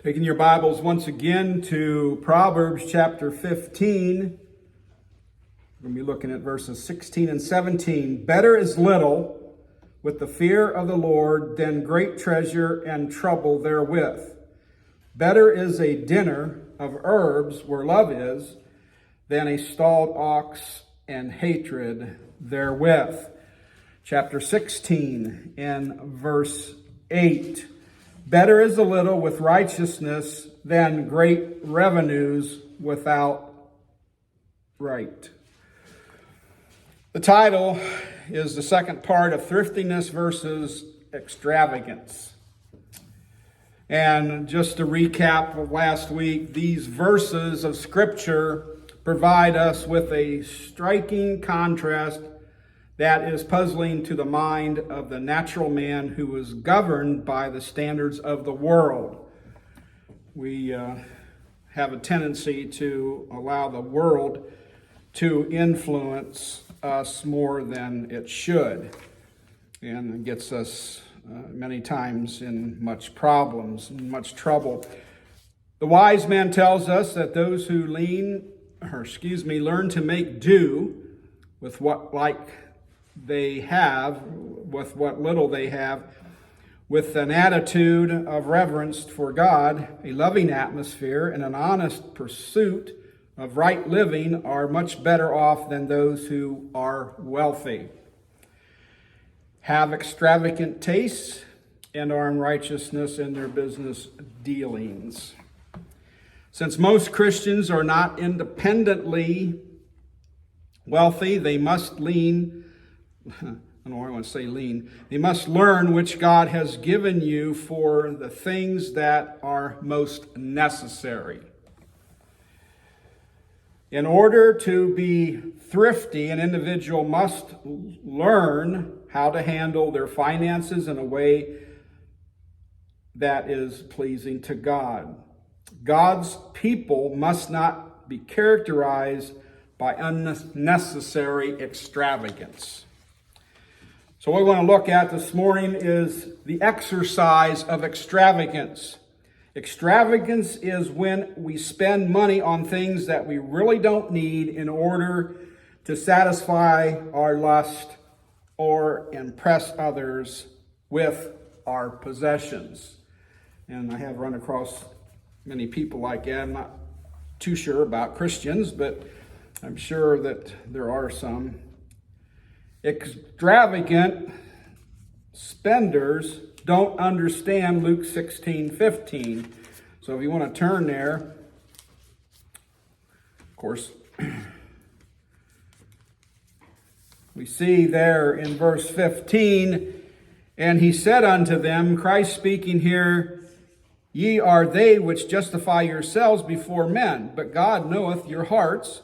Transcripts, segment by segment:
Taking your Bibles once again to Proverbs chapter 15. We're going to be looking at verses 16 and 17. Better is little with the fear of the Lord than great treasure and trouble therewith. Better is a dinner of herbs where love is than a stalled ox and hatred therewith. Chapter 16 and verse 8. Better is a little with righteousness than great revenues without right. The title is the second part of Thriftiness versus Extravagance. And just to recap of last week, these verses of Scripture provide us with a striking contrast that is puzzling to the mind of the natural man who is governed by the standards of the world. We have a tendency to allow the world to influence us more than it should, and it gets us many times in much problems and much trouble. The wise man tells us that those who learn to make do with what with what little they have, with an attitude of reverence for God, a loving atmosphere, and an honest pursuit of right living are much better off than those who are wealthy, have extravagant tastes, and are in righteousness in their business dealings. Since most Christians are not independently wealthy, they must they must learn which God has given you for the things that are most necessary. In order to be thrifty, an individual must learn how to handle their finances in a way that is pleasing to God. God's people must not be characterized by unnecessary extravagance. So what we want to look at this morning is the exercise of extravagance. Extravagance is when we spend money on things that we really don't need in order to satisfy our lust or impress others with our possessions. And I have run across many people like that. I'm not too sure about Christians, but I'm sure that there are some. Extravagant spenders don't understand Luke 16:15. So if you want to turn there, of course, we see there in verse 15, and he said unto them, Christ speaking here, ye are they which justify yourselves before men, but God knoweth your hearts.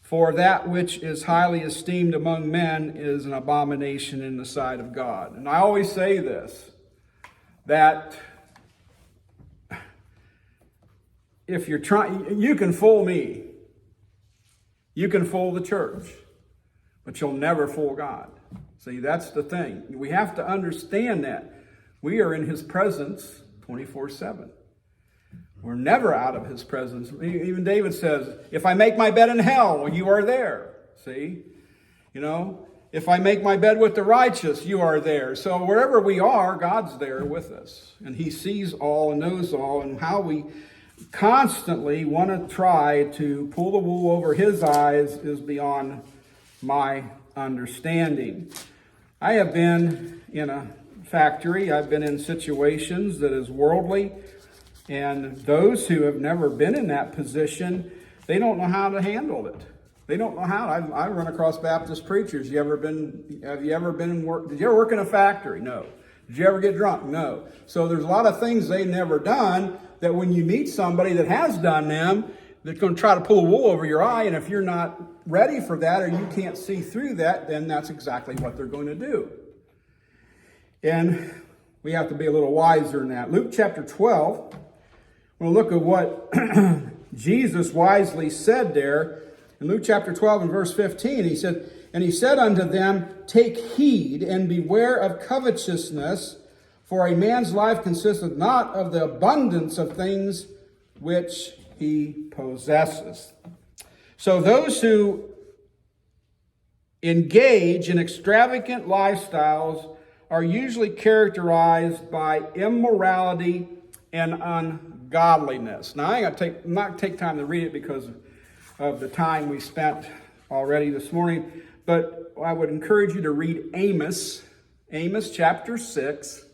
For that which is highly esteemed among men is an abomination in the sight of God. And I always say this, that if you're trying, you can fool me. You can fool the church, but you'll never fool God. See, that's the thing. We have to understand that. We are in His presence 24/7. We're never out of His presence. Even David says, if I make my bed in hell, you are there. See? If I make my bed with the righteous, you are there. So wherever we are, God's there with us. And He sees all and knows all. And how we constantly want to try to pull the wool over His eyes is beyond my understanding. I have been in a factory. I've been in situations that is worldly. And those who have never been in that position, they don't know how to handle it. They don't know how. I run across Baptist preachers. Did you ever work in a factory? No. Did you ever get drunk? No. So there's a lot of things they've never done that when you meet somebody that has done them, they're going to try to pull a wool over your eye. And if you're not ready for that or you can't see through that, then that's exactly what they're going to do. And we have to be a little wiser in that. Luke chapter 12. We'll look at what Jesus wisely said there. In Luke chapter 12 and verse 15, he said, And he said unto them, Take heed and beware of covetousness, For a man's life consisteth not of the abundance of things which he possesses. So those who engage in extravagant lifestyles are usually characterized by immorality and ungodliness. Now, I'm not going to take time to read it because of the time we spent already this morning, but I would encourage you to read Amos chapter 6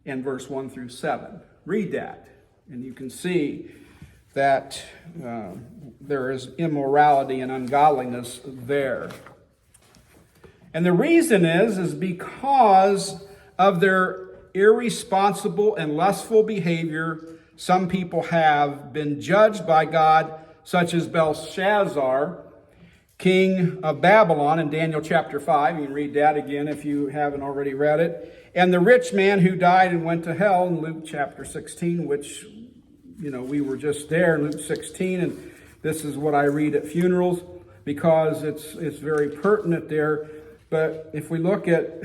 and verse 1 through 7. Read that, and you can see that there is immorality and ungodliness there. And the reason is because of their irresponsible and lustful behavior. Some people have been judged by God, such as Belshazzar, king of Babylon, in Daniel chapter 5. You can read that again if you haven't already read it. And the rich man who died and went to hell in Luke chapter 16, which, we were just there in Luke 16, and this is what I read at funerals because it's very pertinent there. But if we look at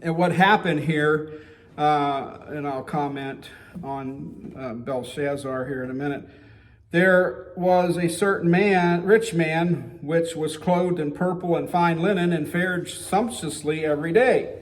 what happened here, and I'll comment on Belshazzar here in a minute. There was a certain rich man, which was clothed in purple and fine linen and fared sumptuously every day.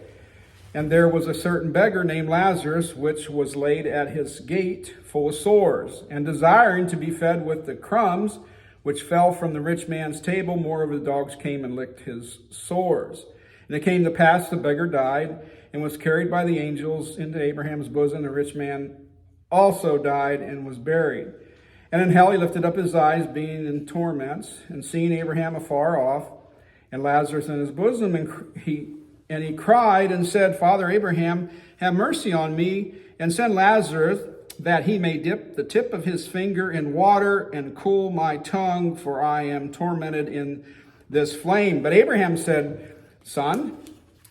And there was a certain beggar named Lazarus, which was laid at his gate full of sores, and desiring to be fed with the crumbs which fell from the rich man's table. Moreover, the dogs came and licked his sores. And it came to pass the beggar died and was carried by the angels into Abraham's bosom. The rich man also died and was buried. And in hell he lifted up his eyes, being in torments, and seeing Abraham afar off, and Lazarus in his bosom, and he cried and said, Father Abraham, have mercy on me, and send Lazarus, that he may dip the tip of his finger in water and cool my tongue, for I am tormented in this flame. But Abraham said, Son,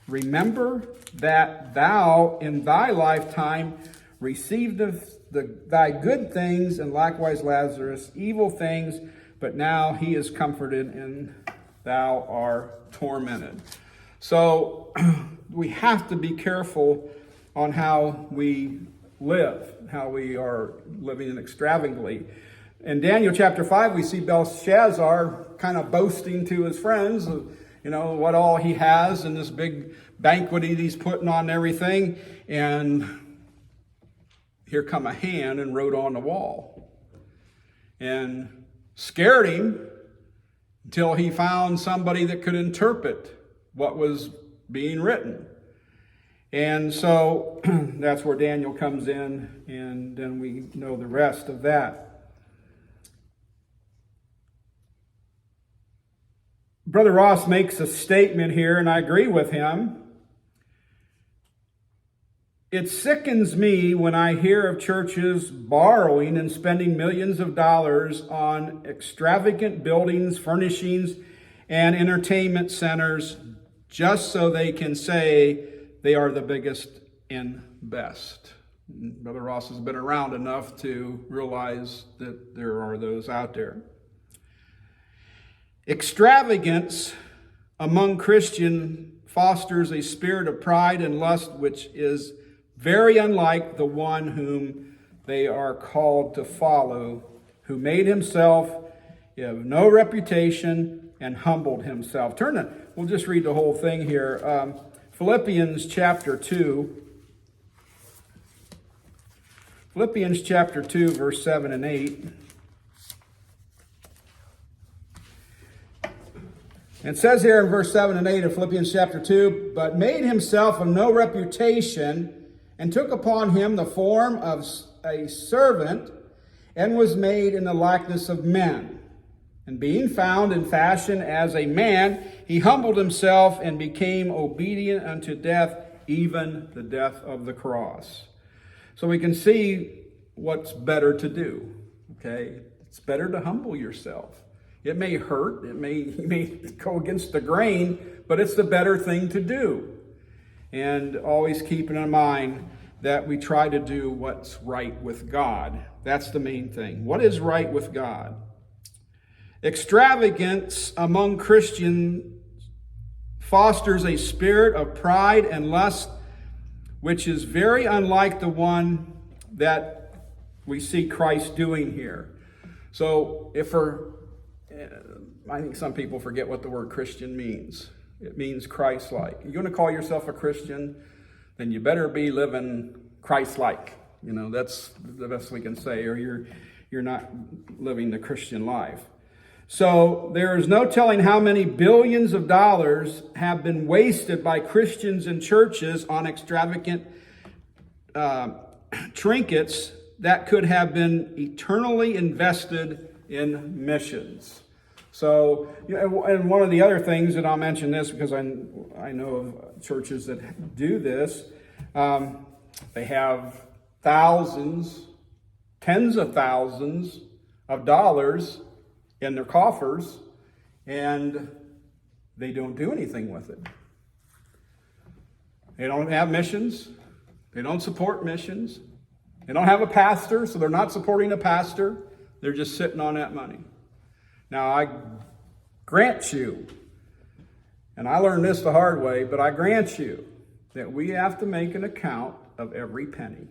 remember that thou in thy lifetime receivest thy good things, and likewise Lazarus evil things, but now he is comforted and thou art tormented. So we have to be careful on how we live, how we are living extravagantly. In Daniel chapter 5, we see Belshazzar kind of boasting to his friends of, what all he has in this big banquet he's putting on and everything. And here come a hand and wrote on the wall. And scared him until he found somebody that could interpret what was being written. And so that's where Daniel comes in, and then we know the rest of that. Brother Ross makes a statement here, and I agree with him. It sickens me when I hear of churches borrowing and spending millions of dollars on extravagant buildings, furnishings, and entertainment centers just so they can say they are the biggest and best. Brother Ross has been around enough to realize that there are those out there. Extravagance among Christians fosters a spirit of pride and lust, which is very unlike the one whom they are called to follow, who made himself of no reputation and humbled himself. We'll just read the whole thing here. Philippians chapter 2. Philippians chapter 2, verse 7 and 8. It says here in verse 7 and 8 of Philippians chapter 2, but made himself of no reputation, and took upon him the form of a servant, and was made in the likeness of men. And being found in fashion as a man, he humbled himself and became obedient unto death, even the death of the cross. So we can see what's better to do. Okay? It's better to humble yourself. It may hurt, you may go against the grain, but it's the better thing to do. And always keeping in mind that we try to do what's right with God. That's the main thing. What is right with God? Extravagance among Christians fosters a spirit of pride and lust, which is very unlike the one that we see Christ doing here. So I think some people forget what the word Christian means. It means Christ-like. You're going to call yourself a Christian, then you better be living Christ-like. That's the best we can say, or you're not living the Christian life. So there is no telling how many billions of dollars have been wasted by Christians and churches on extravagant trinkets that could have been eternally invested in missions. So, and one of the other things, and I'll mention this because I know of churches that do this, they have thousands, tens of thousands of dollars in their coffers, and they don't do anything with it. They don't have missions. They don't support missions. They don't have a pastor, so they're not supporting a pastor. They're just sitting on that money. Now, I grant you, and I learned this the hard way, but I grant you that we have to make an account of every penny.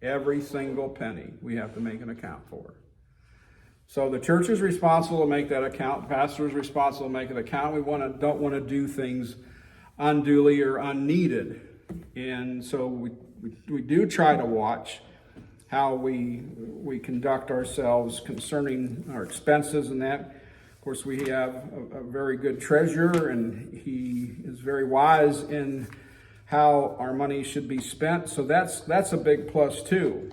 Every single penny we have to make an account for. So the church is responsible to make that account. The pastor is responsible to make an account. We don't want to do things unduly or unneeded. And so we do try to watch how we conduct ourselves concerning our expenses and that. Of course, we have a very good treasurer, and he is very wise in how our money should be spent. So that's a big plus too.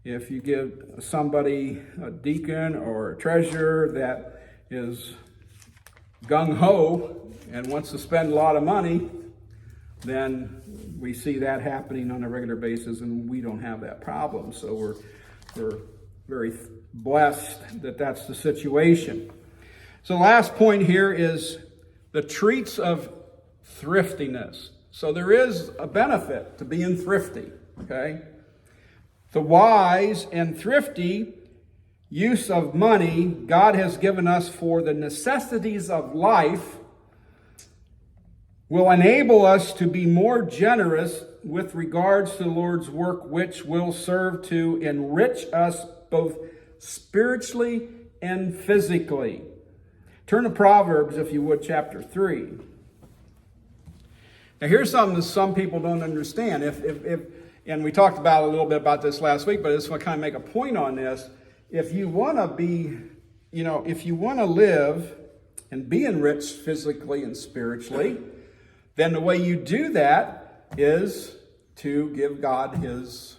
If you give somebody a deacon or a treasurer that is gung-ho and wants to spend a lot of money, then we see that happening on a regular basis, and we don't have that problem. So we're very blessed that that's the situation. So the last point here is the treats of thriftiness. So there is a benefit to being thrifty, okay? The wise and thrifty use of money God has given us for the necessities of life will enable us to be more generous with regards to the Lord's work, which will serve to enrich us both spiritually and physically. Turn to Proverbs, if you would, chapter 3. Now, here's something that some people don't understand. And we talked about a little bit about this last week, but I just want to kind of make a point on this. If you want to be, if you want to live and be enriched physically and spiritually, then the way you do that is to give God his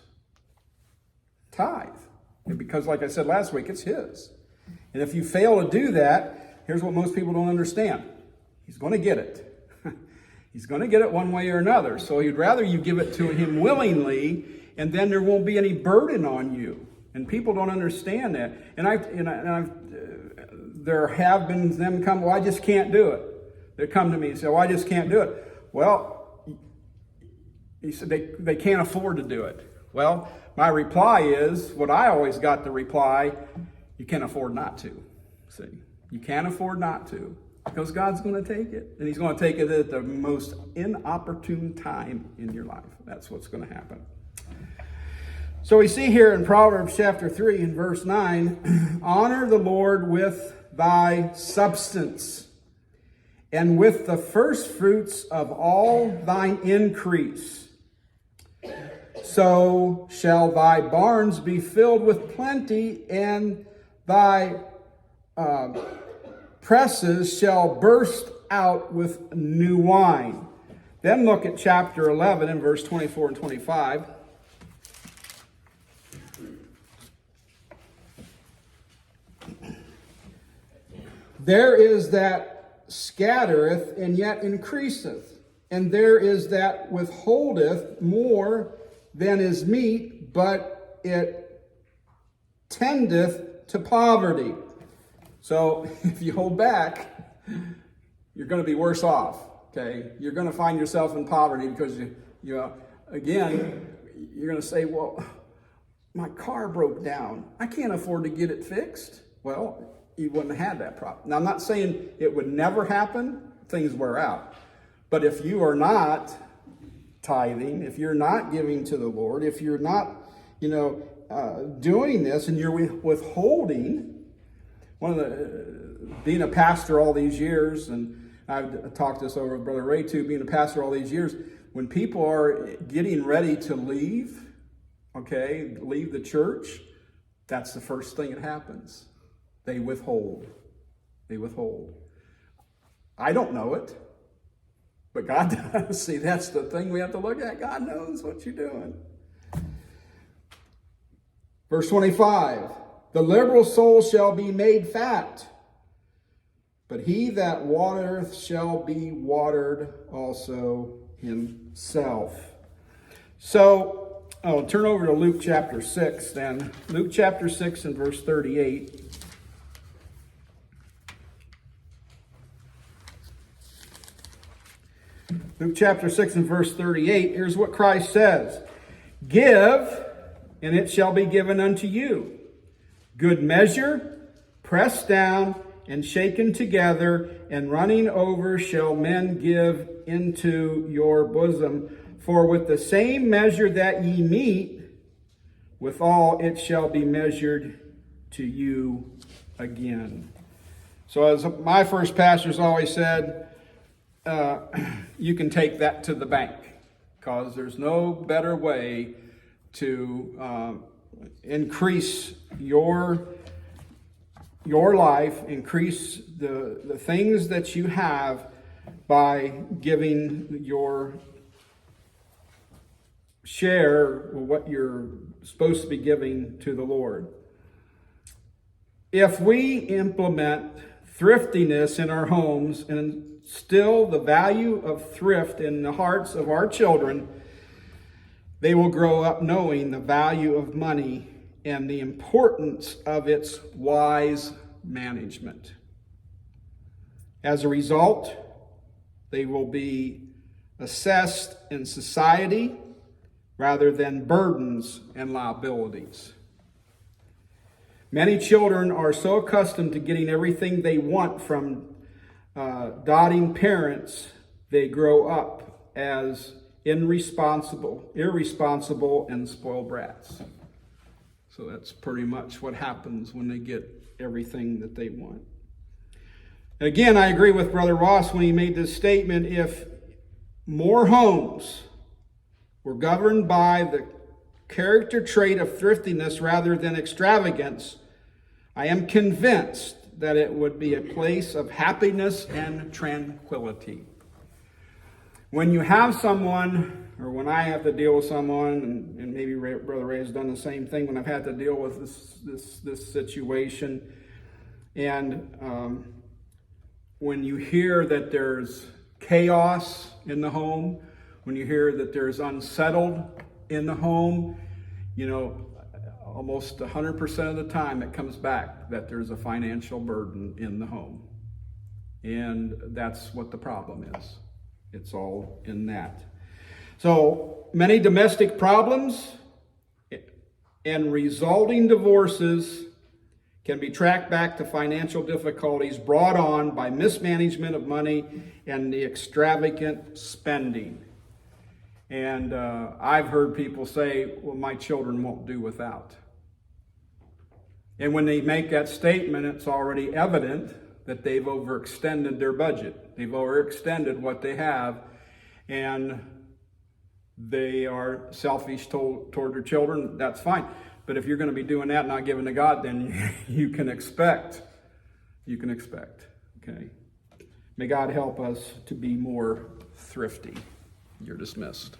tithe. Because like I said last week, it's his. And if you fail to do that, here's what most people don't understand. He's going to get it. He's going to get it one way or another. So he'd rather you give it to him willingly, and then there won't be any burden on you. And people don't understand that. There have been them come, well, I just can't do it. They come to me and say, well, I just can't do it. Well, he said they can't afford to do it. Well, my reply is, what I always got the reply, you can't afford not to. See, you can't afford not to. Because God's going to take it. And he's going to take it at the most inopportune time in your life. That's what's going to happen. So we see here in Proverbs chapter 3 and verse 9, honor the Lord with thy substance, and with the first fruits of all thine increase. So shall thy barns be filled with plenty, and thy presses shall burst out with new wine. Then look at chapter 11 and verse 24 and 25. There is that scattereth and yet increaseth, and there is that withholdeth more than is meet, but it tendeth to poverty. So if you hold back, you're going to be worse off, okay? You're going to find yourself in poverty because, again, you're going to say, well, my car broke down. I can't afford to get it fixed. Well, you wouldn't have had that problem. Now, I'm not saying it would never happen. Things wear out. But if you are not tithing, if you're not giving to the Lord, if you're not, doing this and you're withholding, being a pastor all these years, and I've talked this over with Brother Ray too, being a pastor all these years, when people are getting ready to leave the church, that's the first thing that happens. They withhold. I don't know it, but God does. See, that's the thing we have to look at. God knows what you're doing. Verse 25, the liberal soul shall be made fat, but he that watereth shall be watered also himself. So, turn over to Luke chapter 6 then. Luke chapter 6 and verse 38. Luke chapter 6 and verse 38, here's what Christ says. Give, and it shall be given unto you. Good measure, pressed down, and shaken together, and running over shall men give into your bosom. For with the same measure that ye mete, withal it shall be measured to you again. So as my first pastors always said, you can take that to the bank, because there's no better way to increase your life, increase the things that you have by giving your share, what you're supposed to be giving to the Lord. If we implement thriftiness in our homes and instill the value of thrift in the hearts of our children, they will grow up knowing the value of money and the importance of its wise management. As a result, they will be assessed in society rather than burdens and liabilities. Many children are so accustomed to getting everything they want from doting parents, they grow up as irresponsible, and spoiled brats. So that's pretty much what happens when they get everything that they want. And again, I agree with Brother Ross when he made this statement. If more homes were governed by the character trait of thriftiness rather than extravagance, I am convinced that it would be a place of happiness and tranquility. When you have someone, or when I have to deal with someone, and maybe Brother Ray has done the same thing when I've had to deal with this situation, and when you hear that there's chaos in the home, when you hear that there's unsettled in the home, almost 100% of the time it comes back that there's a financial burden in the home. And that's what the problem is. It's all in that. So many domestic problems and resulting divorces can be tracked back to financial difficulties brought on by mismanagement of money and the extravagant spending. And I've heard people say, well, my children won't do without. And when they make that statement, it's already evident that they've overextended their budget. They've overextended what they have, and they are selfish toward their children. That's fine. But if you're going to be doing that and not giving to God, then you can expect. Okay? May God help us to be more thrifty. You're dismissed.